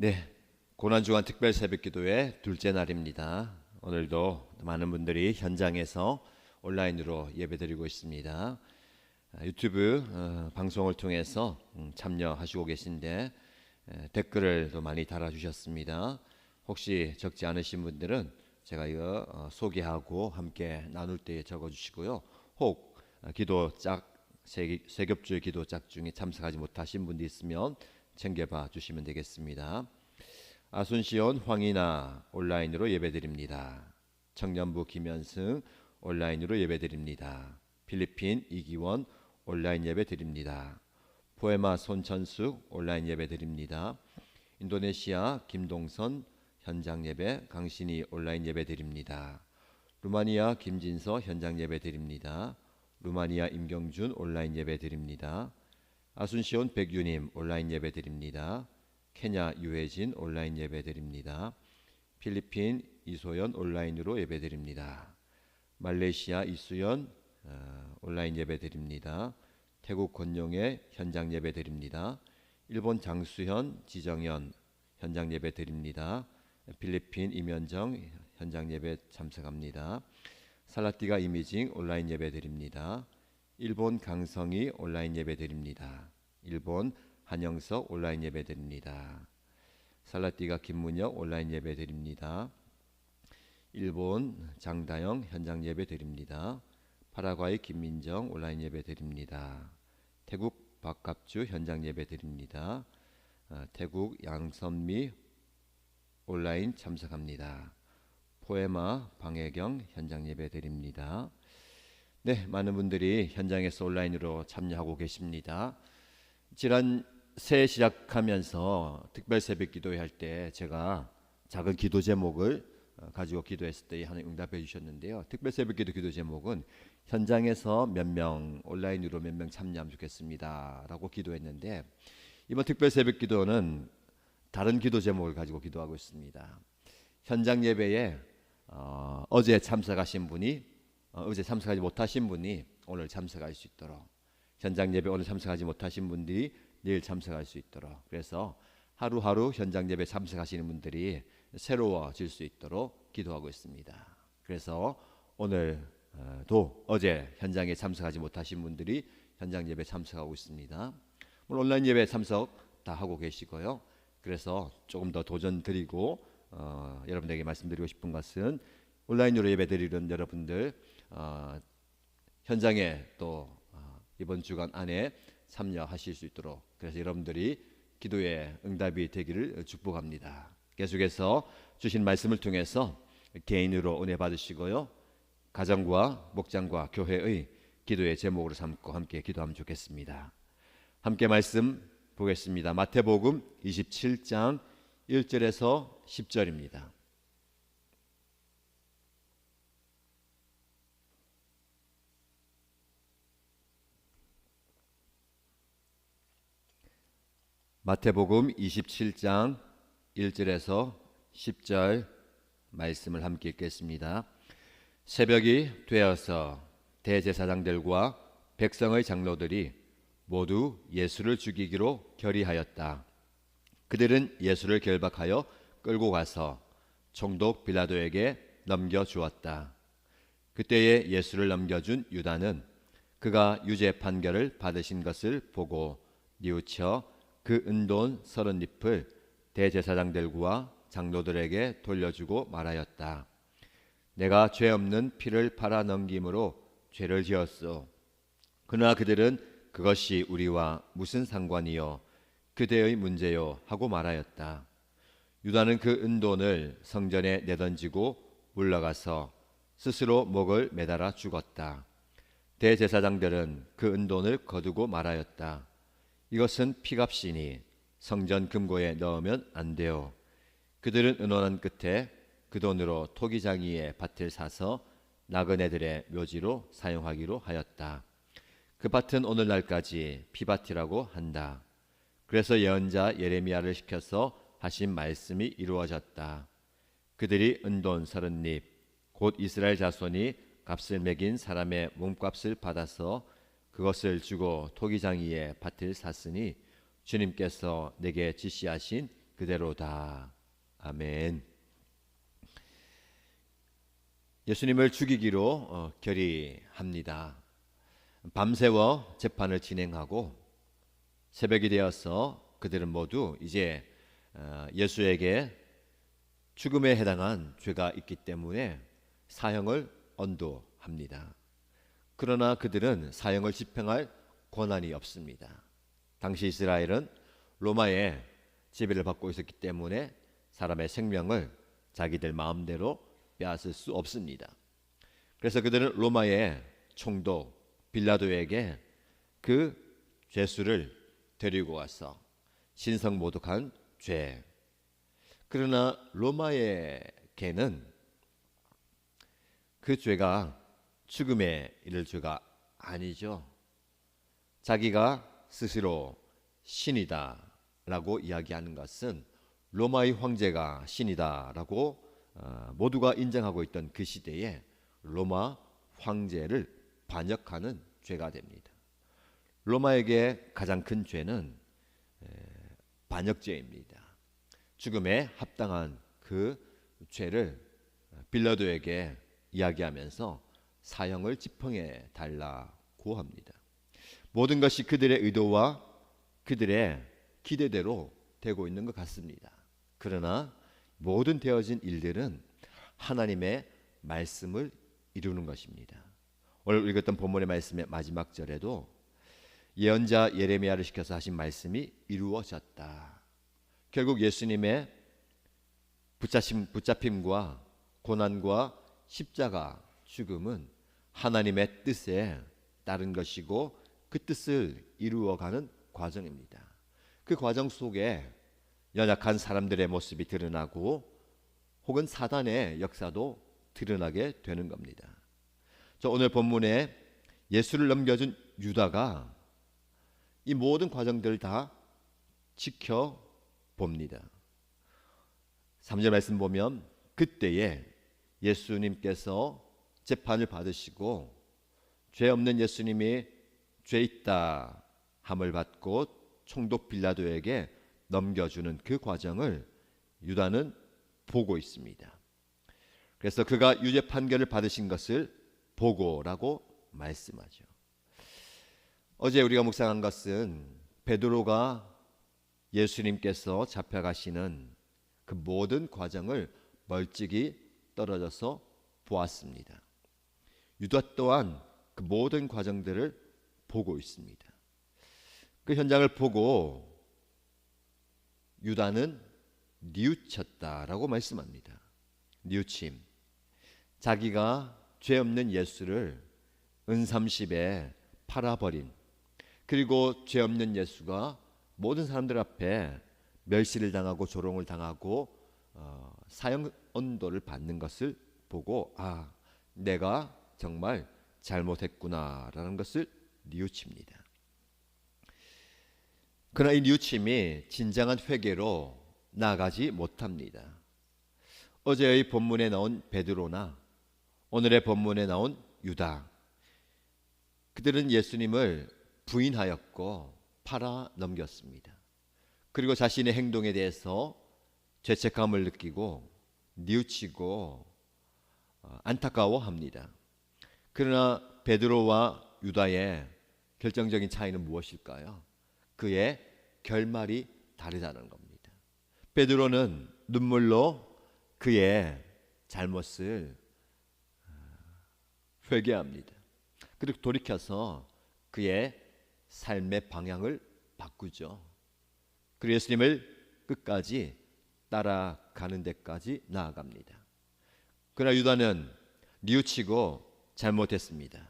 네, 고난주간 특별 새벽기도의 둘째 날입니다. 오늘도 많은 분들이 현장에서 온라인으로 예배드리고 있습니다. 유튜브 방송을 통해서 참여하시고 계신데 댓글을 또 많이 달아주셨습니다. 혹시 적지 않으신 분들은 제가 이거 소개하고 함께 나눌 때 적어주시고요. 혹 기도 짝 세겹주의 기도 짝 중에 참석하지 못하신 분도 있으면 챙겨봐 주시면 되겠습니다. 아순시온 황이나 온라인으로 예배드립니다. 청년부 김현승 온라인으로 예배드립니다. 필리핀 이기원 온라인 예배드립니다. 포에마 손천숙 온라인 예배드립니다. 인도네시아 김동선 현장 예배 강신이 온라인 예배드립니다. 루마니아 김진서 현장 예배드립니다. 루마니아 임경준 온라인 예배드립니다. 아순시온 백유님 온라인 예배드립니다. 케냐 유해진 온라인 예배드립니다. 필리핀 이소연 온라인으로 예배드립니다. 말레이시아 이수연 온라인 예배드립니다. 태국 권용의 현장 예배드립니다. 일본 장수현 지정현 현장 예배드립니다. 필리핀 임현정 현장 예배 참석합니다. 살라티가 이미징 온라인 예배드립니다. 일본 강성희 온라인 예배드립니다. 일본 한영석 온라인 예배드립니다. 살라티가 김문혁 온라인 예배드립니다. 일본 장다영 현장 예배드립니다. 파라과이 김민정 온라인 예배드립니다. 태국 박갑주 현장 예배드립니다. 태국 양선미 온라인 참석합니다. 포에마 방혜경 현장 예배드립니다. 네, 많은 분들이 현장에서 온라인으로 참여하고 계십니다. 지난 새해 시작하면서 특별 새벽 기도회 할 때 제가 작은 기도 제목을 가지고 기도했을 때 하나님 응답해 주셨는데요. 특별 새벽 기도 제목은 현장에서 몇 명 온라인으로 몇 명 참여하면 좋겠습니다 라고 기도했는데, 이번 특별 새벽 기도는 다른 기도 제목을 가지고 기도하고 있습니다. 현장 예배에 어제 참석하신 분이 어제 참석하지 못하신 분이 오늘 참석할 수 있도록, 현장 예배 오늘 참석하지 못하신 분들이 내일 참석할 수 있도록, 그래서 하루하루 현장 예배 참석하시는 분들이 새로워질 수 있도록 기도하고 있습니다. 그래서 오늘도 어제 현장에 참석하지 못하신 분들이 현장 예배 참석하고 있습니다. 오늘 온라인 예배 참석 다 하고 계시고요. 그래서 조금 더 도전 드리고 여러분에게 말씀드리고 싶은 것은, 온라인으로 예배 드리는 여러분들 현장에 또 이번 주간 안에 참여하실 수 있도록, 그래서 여러분들이 기도에 응답이 되기를 축복합니다. 계속해서 주신 말씀을 통해서 개인으로 은혜 받으시고요, 가정과 목장과 교회의 기도의 제목으로 삼고 함께 기도하면 좋겠습니다. 함께 말씀 보겠습니다. 마태복음 27장 1절에서 10절입니다. 마태복음 27장 1절에서 10절 말씀을 함께 읽겠습니다. 새벽이 되어서 대제사장들과 백성의 장로들이 모두 예수를 죽이기로 결의하였다. 그들은 예수를 결박하여 끌고 가서 총독 빌라도에게 넘겨주었다. 그때에 예수를 넘겨준 유다는 그가 유죄 판결을 받으신 것을 보고 뉘우쳐 그 은돈 30잎을 대제사장들과 장로들에게 돌려주고 말하였다. 내가 죄 없는 피를 팔아 넘김으로 죄를 지었소. 그러나 그들은 그것이 우리와 무슨 상관이요, 그대의 문제요 하고 말하였다. 유다는 그 은돈을 성전에 내던지고 물러가서 스스로 목을 매달아 죽었다. 대제사장들은 그 은돈을 거두고 말하였다. 이것은 피값이니 성전 금고에 넣으면 안 돼요. 그들은 의논한 끝에 그 돈으로 토기장이의 밭을 사서 나그네들의 묘지로 사용하기로 하였다. 그 밭은 오늘날까지 피밭이라고 한다. 그래서 예언자 예레미야를 시켜서 하신 말씀이 이루어졌다. 그들이 은돈 30잎 곧 이스라엘 자손이 값을 매긴 사람의 몸값을 받아서 그것을 주고 토기장이의 밭을 샀으니 주님께서 내게 지시하신 그대로다. 아멘. 예수님을 죽이기로 결의합니다. 밤새워 재판을 진행하고 새벽이 되어서 그들은 모두 이제 예수에게 죽음에 해당한 죄가 있기 때문에 사형을 언도합니다. 그러나 그들은 사형을 집행할 권한이 없습니다. 당시 이스라엘은 로마의 지배를 받고 있었기 때문에 사람의 생명을 자기들 마음대로 빼앗을 수 없습니다. 그래서 그들은 로마의 총독 빌라도에게 그 죄수를 데리고 와서 신성모독한 죄. 그러나 로마에게는 그 죄가 죽음에 이를 죄가 아니죠. 자기가 스스로 신이다라고 이야기하는 것은 로마의 황제가 신이다라고 모두가 인정하고 있던 그 시대에 로마 황제를 반역하는 죄가 됩니다. 로마에게 가장 큰 죄는 반역죄입니다. 죽음에 합당한 그 죄를 빌라도에게 이야기하면서 사형을 집행해 달라고 합니다. 모든 것이 그들의 의도와 그들의 기대대로 되고 있는 것 같습니다. 그러나 모든 되어진 일들은 하나님의 말씀을 이루는 것입니다. 오늘 읽었던 본문의 말씀의 마지막 절에도 예언자 예레미야를 시켜서 하신 말씀이 이루어졌다. 결국 예수님의 붙잡힘과 고난과 십자가 죽음은 하나님의 뜻에 따른 것이고 그 뜻을 이루어가는 과정입니다. 그 과정 속에 연약한 사람들의 모습이 드러나고 혹은 사단의 역사도 드러나게 되는 겁니다. 오늘 본문에 예수를 넘겨준 유다가 이 모든 과정들을 다 지켜봅니다. 3절 말씀 보면 그때에 예수님께서 재판을 받으시고 죄 없는 예수님이 죄 있다 함을 받고 총독 빌라도에게 넘겨주는 그 과정을 유다는 보고 있습니다. 그래서 그가 유죄 판결을 받으신 것을 보고라고 말씀하죠. 어제 우리가 묵상한 것은 베드로가 예수님께서 잡혀가시는 그 모든 과정을 멀찍이 떨어져서 보았습니다. 유다 또한 그 모든 과정들을 보고 있습니다. 그 현장을 보고 유다는 뉘우쳤다라고 말씀합니다. 뉘우침. 자기가 죄 없는 예수를 은삼십에 팔아버린, 그리고 죄 없는 예수가 모든 사람들 앞에 멸시를 당하고 조롱을 당하고 사형 언도를 받는 것을 보고 내가 정말 잘못했구나라는 것을 뉘우칩니다. 그러나 이 뉘우침이 진정한 회개로 나아가지 못합니다. 어제의 본문에 나온 베드로나 오늘의 본문에 나온 유다, 그들은 예수님을 부인하였고 팔아 넘겼습니다. 그리고 자신의 행동에 대해서 죄책감을 느끼고 뉘우치고 안타까워합니다. 그러나 베드로와 유다의 결정적인 차이는 무엇일까요? 그의 결말이 다르다는 겁니다. 베드로는 눈물로 그의 잘못을 회개합니다. 그리고 돌이켜서 그의 삶의 방향을 바꾸죠. 그리고 예수님을 끝까지 따라가는 데까지 나아갑니다. 그러나 유다는 뉘우치고 잘못했습니다.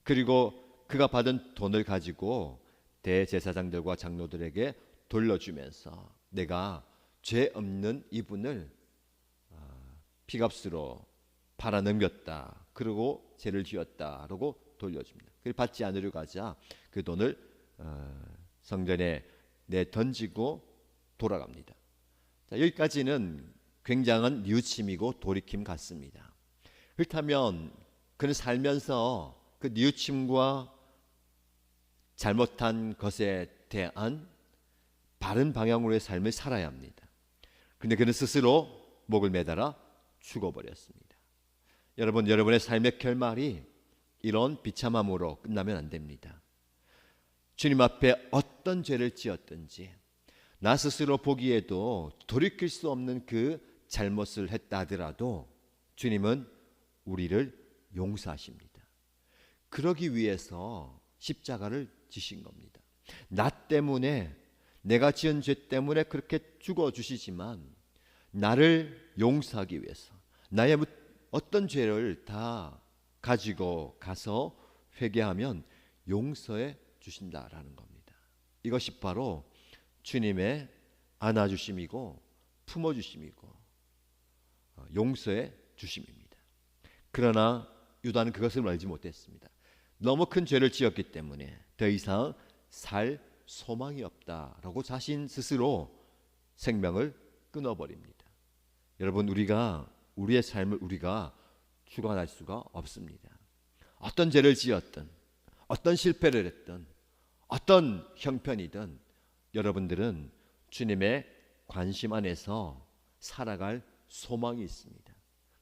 그리고 그가 받은 돈을 가지고 대제사장들과 장로들에게 돌려주면서 내가 죄 없는 이분을 피값으로 팔아 넘겼다. 그리고 죄를 지었다라고 돌려줍니다. 그걸 받지 않으려고 하자 그 돈을 성전에 내던지고 돌아갑니다. 여기까지는 굉장한 뉘우침이고 돌이킴 같습니다. 그렇다면 그는 살면서 그 뉘우침과 잘못한 것에 대한 바른 방향으로의 삶을 살아야 합니다. 근데 그는 스스로 목을 매달아 죽어버렸습니다. 여러분, 여러분의 삶의 결말이 이런 비참함으로 끝나면 안 됩니다. 주님 앞에 어떤 죄를 지었든지 나 스스로 보기에도 돌이킬 수 없는 그 잘못을 했다 하더라도 주님은 우리를 용서하십니다. 그러기 위해서 십자가를 지신 겁니다. 나 때문에, 내가 지은 죄 때문에 그렇게 죽어주시지만 나를 용서하기 위해서 나의 어떤 죄를 다 가지고 가서 회개하면 용서해 주신다라는 겁니다. 이것이 바로 주님의 안아주심이고 품어주심이고 용서해 주심입니다. 그러나 유다는 그것을 알지 못했습니다. 너무 큰 죄를 지었기 때문에 더 이상 살 소망이 없다라고 자신 스스로 생명을 끊어버립니다. 여러분, 우리의 삶을 우리가 주관할 수가 없습니다. 어떤 죄를 지었든 어떤 실패를 했든 어떤 형편이든 여러분들은 주님의 관심 안에서 살아갈 소망이 있습니다.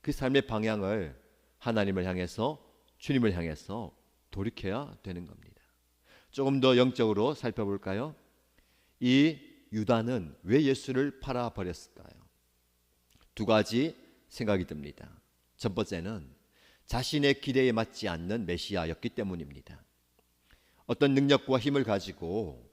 그 삶의 방향을 하나님을 향해서, 주님을 향해서 돌이켜야 되는 겁니다. 조금 더 영적으로 살펴볼까요? 이 유다는 왜 예수를 팔아버렸을까요? 두 가지 생각이 듭니다. 첫 번째는 자신의 기대에 맞지 않는 메시아였기 때문입니다. 어떤 능력과 힘을 가지고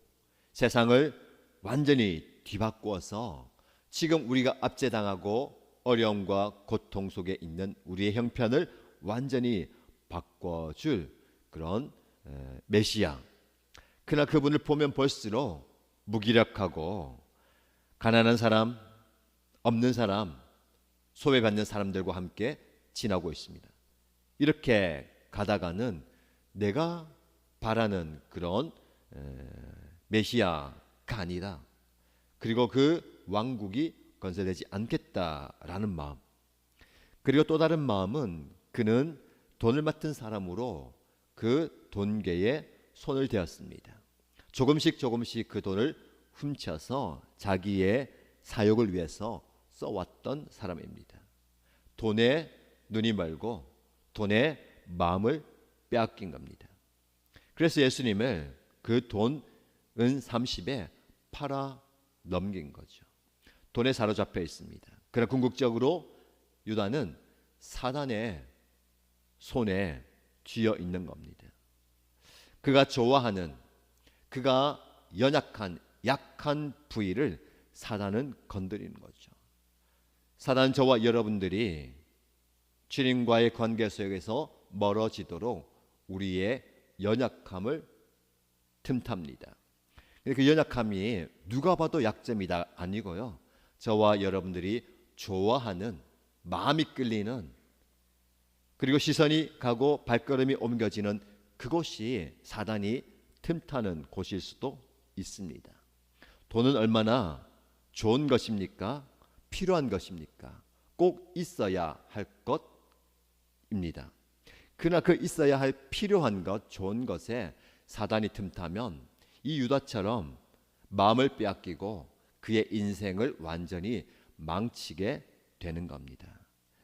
세상을 완전히 뒤바꾸어서 지금 우리가 압제당하고 어려움과 고통 속에 있는 우리의 형편을 완전히 바꿔줄 그런 메시아. 그러나 그분을 보면 볼수록 무기력하고 가난한 사람, 없는 사람, 소외받는 사람들과 함께 지나고 있습니다. 이렇게 가다가는 내가 바라는 그런 메시아가 아니라, 그리고 그 왕국이 건설되지 않겠다라는 마음, 그리고 또 다른 마음은 그는 돈을 맡은 사람으로 그 돈계에 손을 대었습니다. 조금씩 그 돈을 훔쳐서 자기의 사욕을 위해서 써왔던 사람입니다. 돈에 눈이 멀고 돈에 마음을 빼앗긴 겁니다. 그래서 예수님을 그 돈 은 30에 팔아 넘긴 거죠. 돈에 사로잡혀 있습니다. 그러나 궁극적으로 유다는 사단의 손에 쥐어 있는 겁니다. 그가 좋아하는, 그가 연약한, 약한 부위를 사단은 건드리는 거죠. 사단, 저와 여러분들이 주님과의 관계 속에서 멀어지도록 우리의 연약함을 틈탑니다. 그 연약함이 누가 봐도 약점이다 아니고요, 저와 여러분들이 좋아하는, 마음이 끌리는, 그리고 시선이 가고 발걸음이 옮겨지는 그곳이 사단이 틈타는 곳일 수도 있습니다. 돈은 얼마나 좋은 것입니까? 필요한 것입니까? 꼭 있어야 할 것입니다. 그러나 그 있어야 할 필요한 것, 좋은 것에 사단이 틈타면 이 유다처럼 마음을 빼앗기고 그의 인생을 완전히 망치게 되는 겁니다.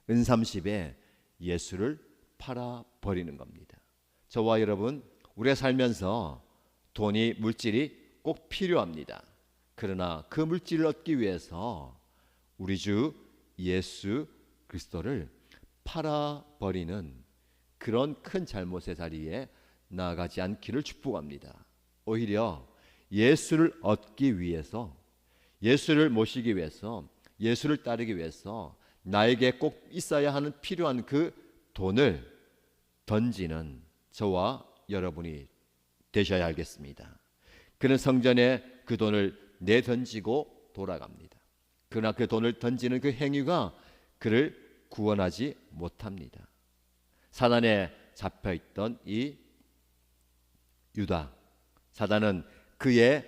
은30에 예수를 팔아버리는 겁니다. 저와 여러분, 우리가 살면서 돈이, 물질이 꼭 필요합니다. 그러나 그 물질을 얻기 위해서 우리 주 예수 그리스도를 팔아버리는 그런 큰 잘못의 자리에 나아가지 않기를 축복합니다. 오히려 예수를 얻기 위해서, 예수를 모시기 위해서, 예수를 따르기 위해서 나에게 꼭 있어야 하는 필요한 그 돈을 던지는 저와 여러분이 되셔야 알겠습니다. 그는 성전에 그 돈을 내던지고 돌아갑니다. 그러나 그 돈을 던지는 그 행위가 그를 구원하지 못합니다. 사단에 잡혀있던 이 유다, 사단은 그의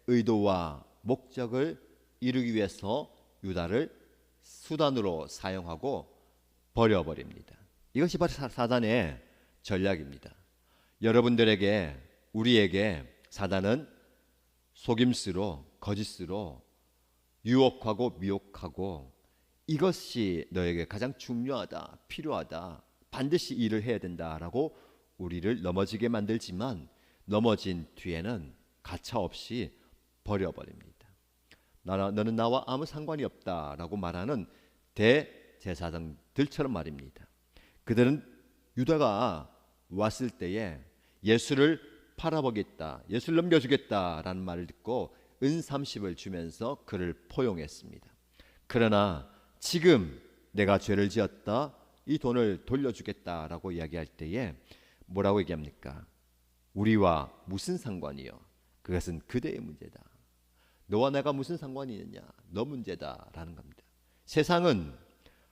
의도와 목적을 이루기 위해서 유다를 수단으로 사용하고 버려버립니다. 이것이 바로 사단의 전략입니다. 여러분들에게, 우리에게 사단은 속임수로, 거짓으로 유혹하고 미혹하고 이것이 너에게 가장 중요하다, 필요하다, 반드시 일을 해야 된다라고 우리를 넘어지게 만들지만 넘어진 뒤에는 가차없이 버려버립니다. 너는 나와 아무 상관이 없다라고 말하는 대제사장들처럼 말입니다. 그들은 유다가 왔을 때에 예수를 팔아보겠다, 예수를 넘겨주겠다라는 말을 듣고 은 30을 주면서 그를 포용했습니다. 그러나 지금 내가 죄를 지었다, 이 돈을 돌려주겠다라고 이야기할 때에 뭐라고 얘기합니까? 우리와 무슨 상관이요? 그것은 그대의 문제다. 너와 내가 무슨 상관이 있느냐? 너 문제다라는 겁니다. 세상은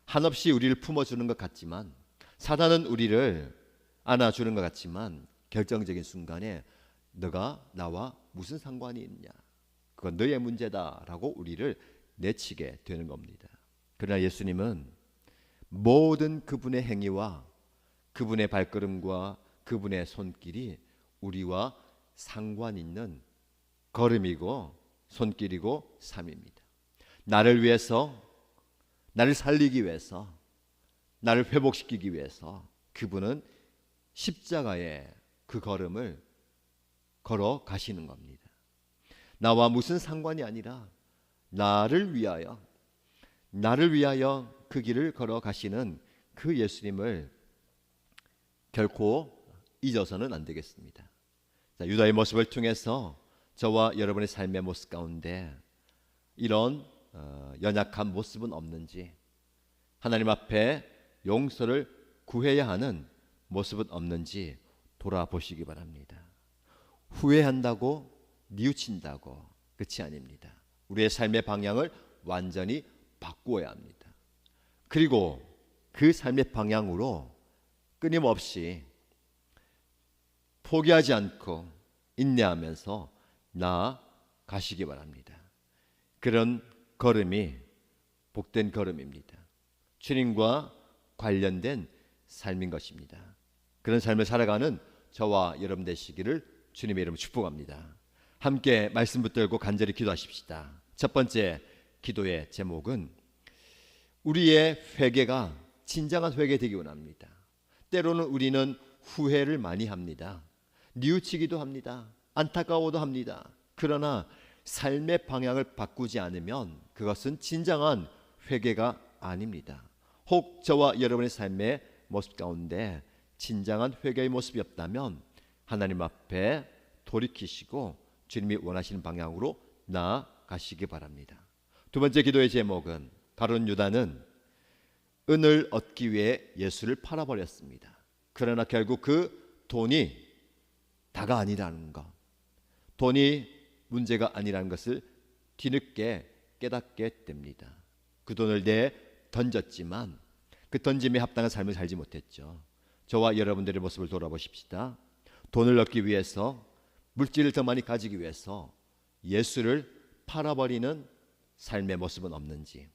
한없이 우리를 품어주는 것 같지만, 사단은 우리를 안아주는 것 같지만 결정적인 순간에 너가 나와 무슨 상관이 있냐? 그건 너의 문제다라고 우리를 내치게 되는 겁니다. 그러나 예수님은 모든 그분의 행위와 그분의 발걸음과 그분의 손길이 우리와 상관 있는 걸음이고 손길이고 삶입니다. 나를 위해서, 나를 살리기 위해서, 나를 회복시키기 위해서 그분은 십자가의 그 걸음을 걸어 가시는 겁니다. 나와 무슨 상관이 아니라 나를 위하여 그 길을 걸어 가시는 그 예수님을 결코 잊어서는 안 되겠습니다. 자, 유다의 모습을 통해서 저와 여러분의 삶의 모습 가운데 이런 연약한 모습은 없는지, 하나님 앞에 용서를 구해야 하는 모습은 없는지 돌아보시기 바랍니다. 후회한다고 뉘우친다고 끝이 아닙니다. 우리의 삶의 방향을 완전히 바꾸어야 합니다. 그리고 그 삶의 방향으로 끊임없이 포기하지 않고 인내하면서 나아가시기 바랍니다. 그런 걸음이 복된 걸음입니다. 주님과 관련된 삶인 것입니다. 그런 삶을 살아가는 저와 여러분 되시기를 주님의 이름으로 축복합니다. 함께 말씀 붙들고 간절히 기도하십시다. 첫 번째 기도의 제목은 우리의 회개가 진정한 회개 되기 원합니다. 때로는 우리는 후회를 많이 합니다. 뉘우치기도 합니다. 안타까워도 합니다. 그러나 삶의 방향을 바꾸지 않으면 그것은 진정한 회개가 아닙니다. 혹 저와 여러분의 삶의 모습 가운데 진정한 회개의 모습이 없다면 하나님 앞에 돌이키시고 주님이 원하시는 방향으로 나아가시기 바랍니다. 두 번째 기도의 제목은 가룟 유다는 은을 얻기 위해 예수를 팔아버렸습니다. 그러나 결국 그 돈이 다가 아니라는 것, 돈이 문제가 아니라는 것을 뒤늦게 깨닫게 됩니다. 그 돈을 던졌지만 그 던짐에 합당한 삶을 살지 못했죠. 저와 여러분들의 모습을 돌아보십시다. 돈을 얻기 위해서, 물질을 더 많이 가지기 위해서 예수를 팔아버리는 삶의 모습은 없는지,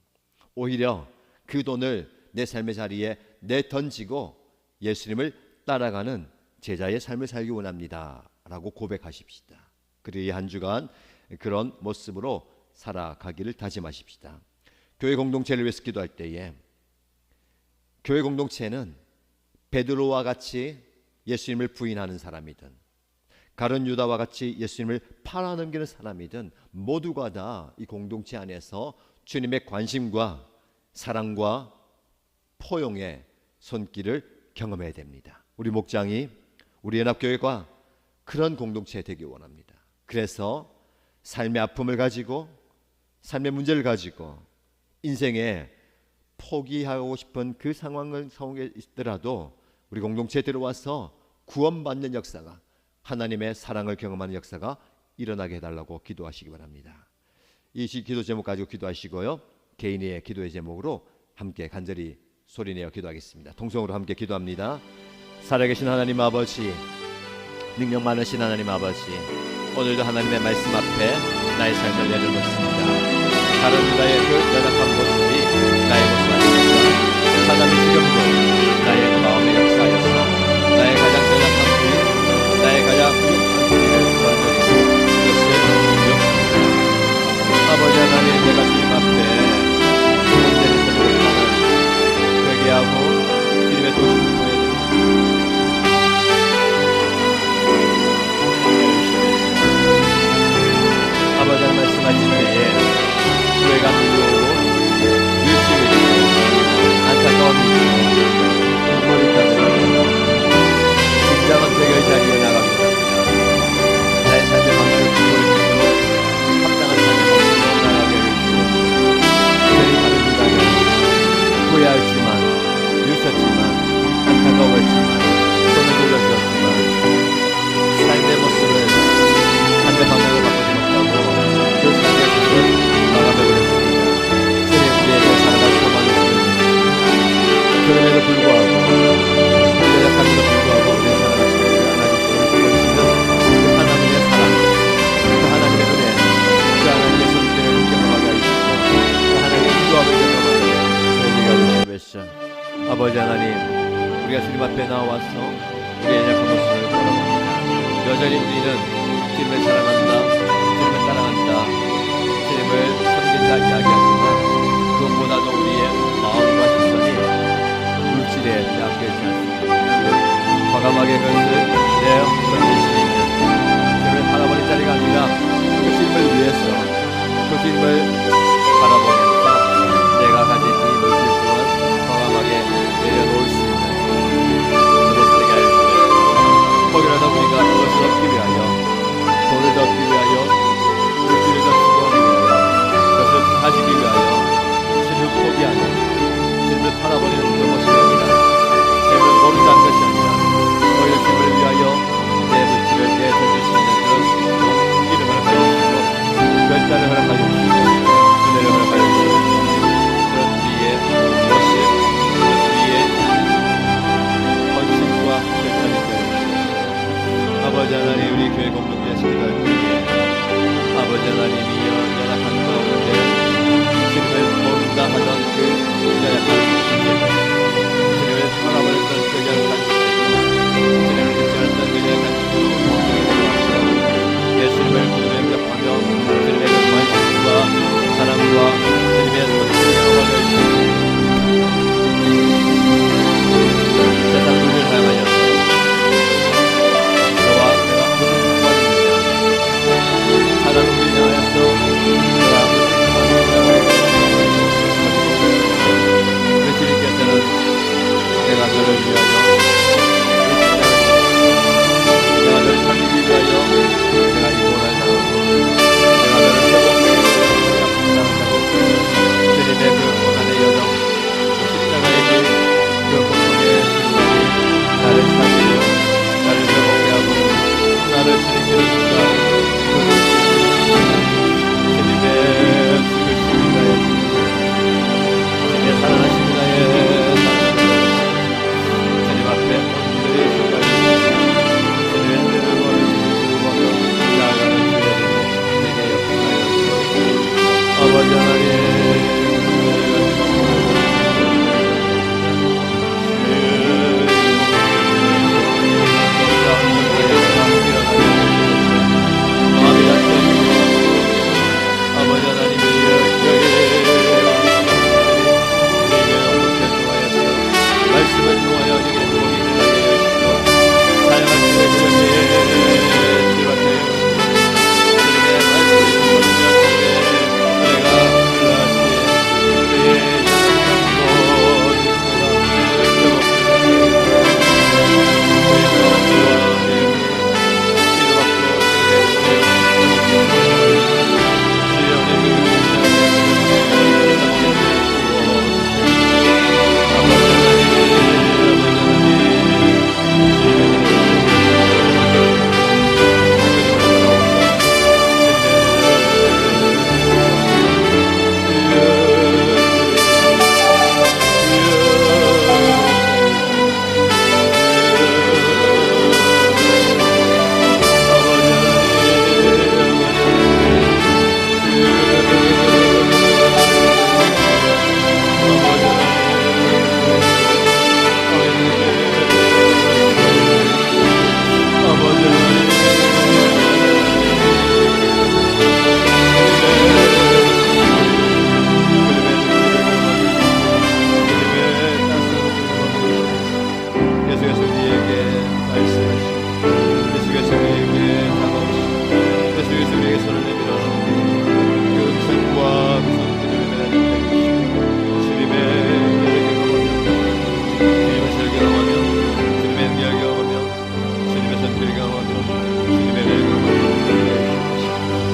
오히려 그 돈을 내 삶의 자리에 내던지고 예수님을 따라가는 제자의 삶을 살기 원합니다 라고 고백하십시다. 그리고 이 한 주간 그런 모습으로 살아가기를 다짐하십시다. 교회 공동체를 위해서 기도할 때에 교회 공동체는 베드로와 같이 예수님을 부인하는 사람이든 가룟 유다와 같이 예수님을 팔아넘기는 사람이든 모두가 다 이 공동체 안에서 주님의 관심과 사랑과 포용의 손길을 경험해야 됩니다. 우리 목장이, 우리 연합교회가 그런 공동체 되기 원합니다. 그래서 삶의 아픔을 가지고, 삶의 문제를 가지고, 인생에 포기하고 싶은 그 상황에 있더라도 우리 공동체에 들어와서 구원받는 역사가, 하나님의 사랑을 경험하는 역사가 일어나게 해달라고 기도하시기 바랍니다. 이 기도 제목 가지고 기도하시고요, 개인의 기도의 제목으로 함께 간절히 소리내어 기도하겠습니다. 통성으로 함께 기도합니다. 살아계신 하나님 아버지, 능력 많으신 하나님 아버지, 오늘도 하나님의 말씀 앞에 나의 삶을 내려놓습니다. 다른 유다의 그 연약한 모습이 나의 모습 아닙니까? 사단이 지금도 나의 마음에 역사하여서 나의 가장 연약한 부위, 나의 가장 부족한 부위를 건져내고 그것을 용서합니다. 아버지 하나님, 내가 주님 말씀하실 때에 후회가 밀려오고 일심이 있고 안타까움이 있고 눈물이 따르고 진정한 대결 자리에 나가게 됩니다. 나의 삶의 방향을 바꾸시고 합당한 삶의 방향으로 나가게 해주시고 그들이 다른 일하면 후회할지만 늦었지만 안타까웠지만 손을 돌려주었지만 삶의 모습을 반대 방향을 바꾸지 못하고 그 삶의 모습을 마감해버렸습니다. 주님 우리에게 살아갈 소망이 있습니다. 그럼에도 불구하고 연약함에도 불구하고 우리의 살아갈 수를 안아주시고 지켜주시는 그 하나님의 사랑, 그 하나님의 은혜, 그 하나님의 손길을 경험하게 하시고 그 하나님의 인도함을 경험하게 저희에게 하시옵소서. 아버지 하나님, 우리가 주님 앞에 나와서 우리의 연약한 모습을 돌아봅니다. 여전히 우리는 주님을 사랑한다, 주님을 따라간다, 주님을 섬긴다 이야기하지만 그것보다도 우리의 마음과 시선이 물질에 빼앗기지 않습니다. 과감하게 그것을 내던질 수 있는 주님을 바라보는 자리가 아니라 그 주님을 위해서 그 주님을 바라보면서 내가 가진 이 물질 또한 과감하게 내려놓을 수 있는 그것을 내게 알려주시옵소서. 혹이라도 우리가 그것을 얻기 위하여 돈을 더 얻기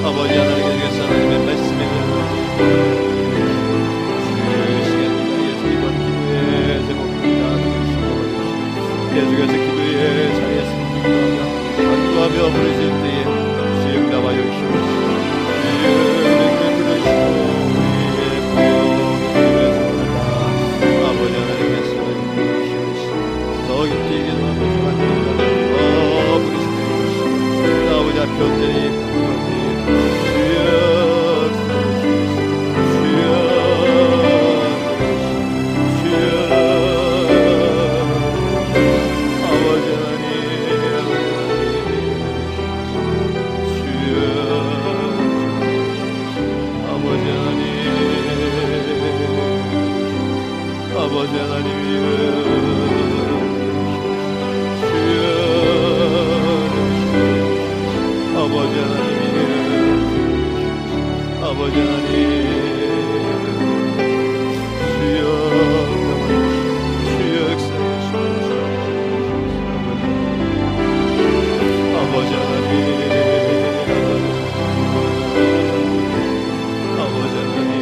아버지 하나님께서 하나님의 말씀에 예수께서 기도의 자리에서 간구하며 부르실 때에 주여 응답하여 주시옵소서. 아버지 하나님께서 더 깊이 기도하며 부르실 때에 아버지 앞에 온전히 아버지 하나님이여 아버지 하나님이여 아버지 하나님 주여 주여 역사하시옵소서. 아버지 하나님 아버지 하나님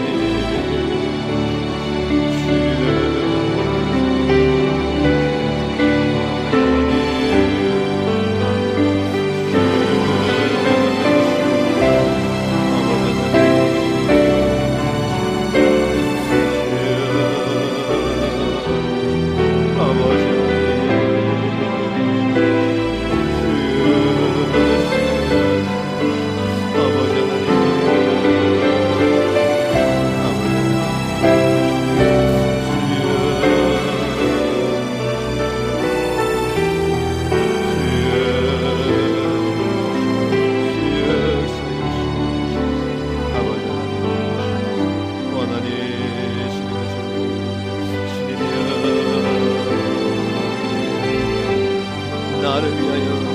나를 위하여